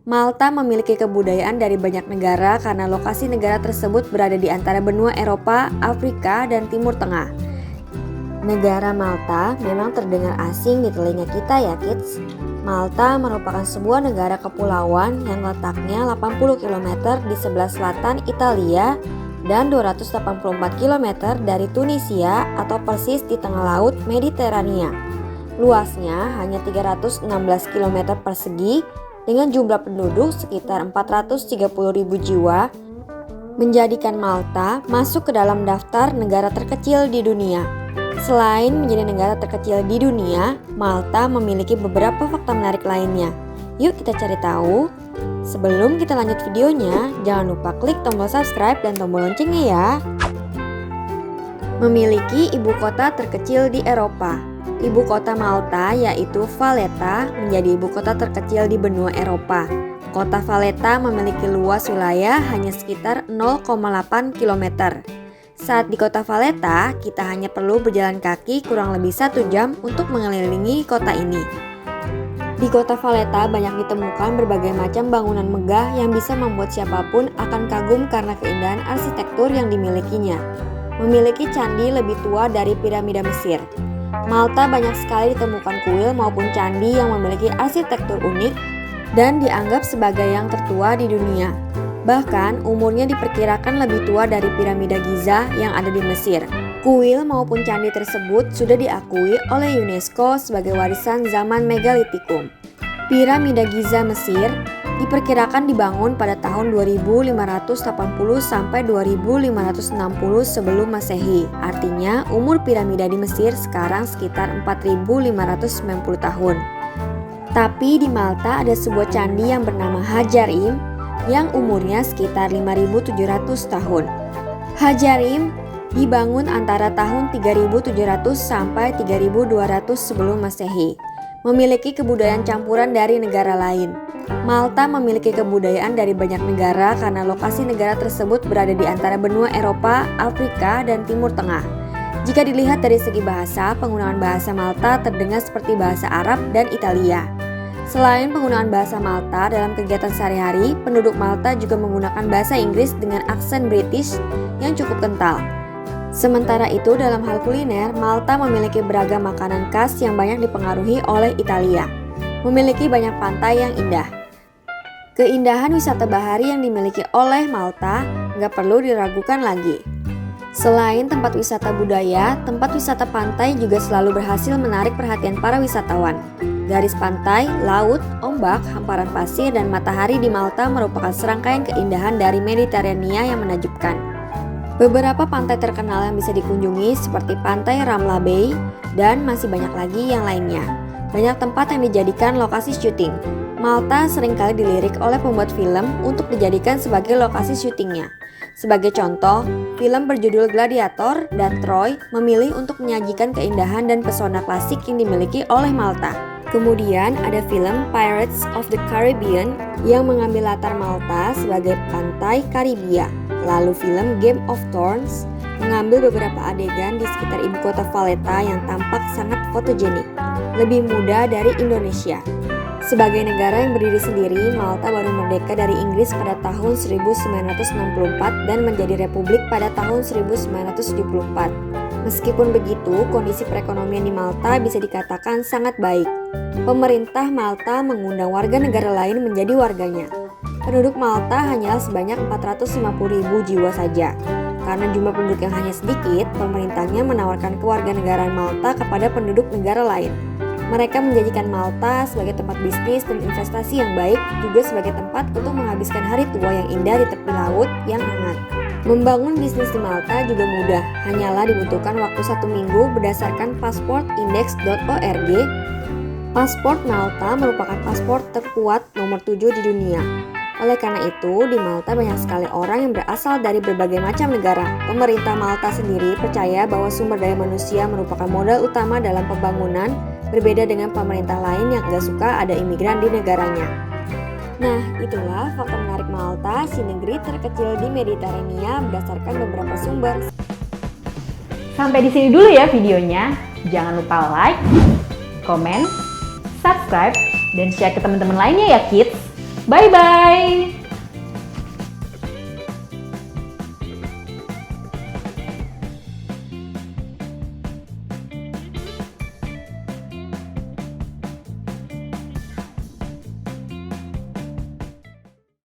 Malta memiliki kebudayaan dari banyak negara karena lokasi negara tersebut berada di antara benua Eropa, Afrika, dan Timur Tengah. Negara Malta memang terdengar asing di telinga kita ya kids. Malta merupakan sebuah negara kepulauan yang letaknya 80 km di sebelah selatan Italia dan 284 km dari Tunisia atau persis di tengah laut Mediterania. Luasnya hanya 316 km persegi dengan jumlah penduduk sekitar 430.000 jiwa, menjadikan Malta masuk ke dalam daftar negara terkecil di dunia. Selain menjadi negara terkecil di dunia, Malta memiliki beberapa fakta menarik lainnya. Yuk kita cari tahu. Sebelum kita lanjut videonya, jangan lupa klik tombol subscribe dan tombol loncengnya ya. Memiliki ibu kota terkecil di Eropa. Ibu kota Malta yaitu Valletta menjadi ibu kota terkecil di benua Eropa. Kota Valletta memiliki luas wilayah hanya sekitar 0,8 km. Saat di kota Valletta, kita hanya perlu berjalan kaki kurang lebih 1 jam untuk mengelilingi kota ini. Di kota Valletta banyak ditemukan berbagai macam bangunan megah yang bisa membuat siapapun akan kagum karena keindahan arsitektur yang dimilikinya. Memiliki candi lebih tua dari piramida Mesir. Malta banyak sekali ditemukan kuil maupun candi yang memiliki arsitektur unik dan dianggap sebagai yang tertua di dunia. Bahkan umurnya diperkirakan lebih tua dari piramida Giza yang ada di Mesir. Kuil maupun candi tersebut sudah diakui oleh UNESCO sebagai warisan zaman Megalitikum. Piramida Giza Mesir diperkirakan dibangun pada tahun 2580 sampai 2560 sebelum Masehi. Artinya umur piramida di Mesir sekarang sekitar 4590 tahun. Tapi di Malta ada sebuah candi yang bernama Hajarim yang umurnya sekitar 5700 tahun. Hajarim dibangun antara tahun 3700 sampai 3200 sebelum Masehi. Memiliki kebudayaan campuran dari negara lain. Malta memiliki kebudayaan dari banyak negara karena lokasi negara tersebut berada di antara benua Eropa, Afrika, dan Timur Tengah. Jika dilihat dari segi bahasa, penggunaan bahasa Malta terdengar seperti bahasa Arab dan Italia. Selain penggunaan bahasa Malta dalam kegiatan sehari-hari, penduduk Malta juga menggunakan bahasa Inggris dengan aksen British yang cukup kental. Sementara itu dalam hal kuliner, Malta memiliki beragam makanan khas yang banyak dipengaruhi oleh Italia. Memiliki banyak pantai yang indah. Keindahan wisata bahari yang dimiliki oleh Malta nggak perlu diragukan lagi. Selain tempat wisata budaya, tempat wisata pantai juga selalu berhasil menarik perhatian para wisatawan. Garis pantai, laut, ombak, hamparan pasir, dan matahari di Malta merupakan serangkaian keindahan dari Mediterania yang menakjubkan. Beberapa pantai terkenal yang bisa dikunjungi seperti Pantai Ramla Bay dan masih banyak lagi yang lainnya. Banyak tempat yang dijadikan lokasi syuting. Malta seringkali dilirik oleh pembuat film untuk dijadikan sebagai lokasi syutingnya. Sebagai contoh, film berjudul Gladiator dan Troy memilih untuk menyajikan keindahan dan pesona klasik yang dimiliki oleh Malta. Kemudian ada film Pirates of the Caribbean yang mengambil latar Malta sebagai pantai Karibia. Lalu film Game of Thrones mengambil beberapa adegan di sekitar ibu kota Valletta yang tampak sangat fotogenik, lebih muda dari Indonesia. Sebagai negara yang berdiri sendiri, Malta baru merdeka dari Inggris pada tahun 1964 dan menjadi republik pada tahun 1974. Meskipun begitu, kondisi perekonomian di Malta bisa dikatakan sangat baik. Pemerintah Malta mengundang warga negara lain menjadi warganya. Penduduk Malta hanyalah sebanyak 450.000 jiwa saja. Karena jumlah penduduk yang hanya sedikit, pemerintahnya menawarkan kewarganegaraan Malta kepada penduduk negara lain. Mereka menjadikan Malta sebagai tempat bisnis dan investasi yang baik, juga sebagai tempat untuk menghabiskan hari tua yang indah di tepi laut yang hangat. Membangun bisnis di Malta juga mudah, hanyalah dibutuhkan waktu 1 minggu berdasarkan passportindex.org. Paspor Malta merupakan paspor terkuat nomor 7 di dunia. Oleh karena itu, di Malta banyak sekali orang yang berasal dari berbagai macam negara. Pemerintah Malta sendiri percaya bahwa sumber daya manusia merupakan modal utama dalam pembangunan, berbeda dengan pemerintah lain yang gak suka ada imigran di negaranya. Nah, itulah fakta menarik Malta, si negeri terkecil di Mediterania berdasarkan beberapa sumber. Sampai di sini dulu ya videonya. Jangan lupa like, komen, subscribe, dan share ke teman-teman lainnya ya kids. Bye-bye!